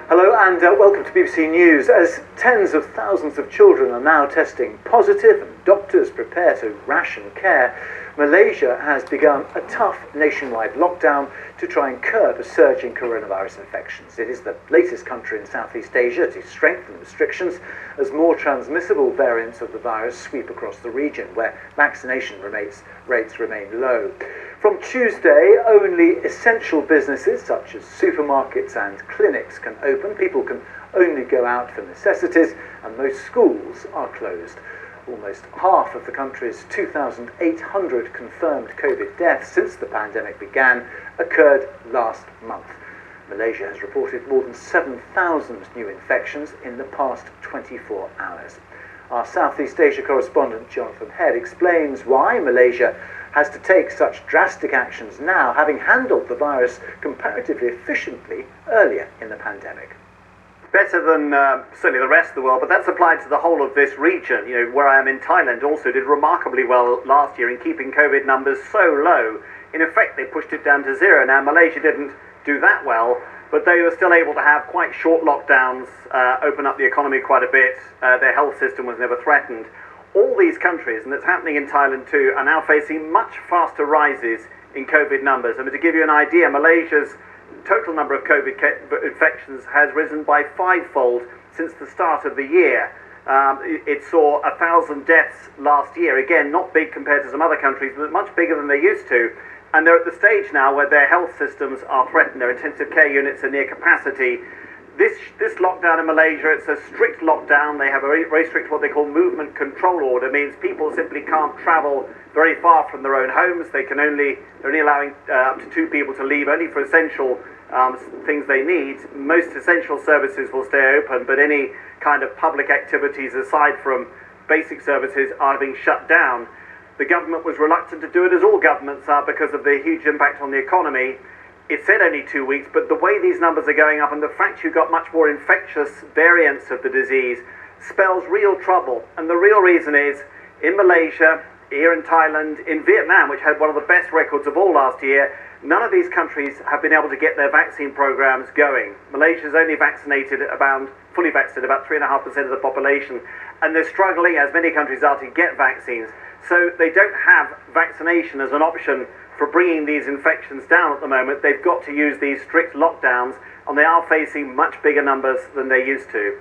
Hello and welcome to BBC News. As tens of thousands of children are now testing positive and doctors prepare to ration care, Malaysia has begun a tough nationwide lockdown to try and curb a surge in coronavirus infections. It is the latest country in Southeast Asia to strengthen restrictions as more transmissible variants of the virus sweep across the region, where vaccination rates remain low. From Tuesday, only essential businesses such as supermarkets and clinics can open. People can only go out for necessities, and most schools are closed. Almost half of the country's 2,800 confirmed COVID deaths since the pandemic began occurred last month. Malaysia has reported more than 7,000 new infections in the past 24 hours. Our Southeast Asia correspondent Jonathan Head explains why Malaysia has to take such drastic actions now, having handled the virus comparatively efficiently earlier in the pandemic. Better than certainly the rest of the world, but that's applied to the whole of this region. You know, where I am in Thailand also did remarkably well last year in keeping COVID numbers so low. In effect, they pushed it down to zero. Now, Malaysia didn't do that well, but they were still able to have quite short lockdowns, open up the economy quite a bit. Their health system was never threatened. All these countries, and it's happening in Thailand too, are now facing much faster rises in COVID numbers. I mean, to give you an idea, Malaysia's total number of COVID infections has risen by fivefold since the start of the year. It saw 1,000 deaths last year. Again, not big compared to some other countries, but much bigger than they used to. And they're at the stage now where their health systems are threatened. Their intensive care units are near capacity. This lockdown in Malaysia, it's a strict lockdown. They have a very strict what they call movement control order. It means people simply can't travel very far from their own homes. They're only allowing up to 2 people to leave, only for essential things they need. Most essential services will stay open, but any kind of public activities aside from basic services are being shut down. The government was reluctant to do it, as all governments are, because of the huge impact on the economy. It said only 2 weeks, but the way these numbers are going up and the fact you've got much more infectious variants of the disease spells real trouble. And the real reason is, in Malaysia, here in Thailand, in Vietnam, which had one of the best records of all last year, none of these countries have been able to get their vaccine programs going. Malaysia's only fully vaccinated about 3.5% of the population, and they're struggling, as many countries are, to get vaccines. So they don't have vaccination as an option for bringing these infections down at the moment. They've got to use these strict lockdowns, and they are facing much bigger numbers than they used to.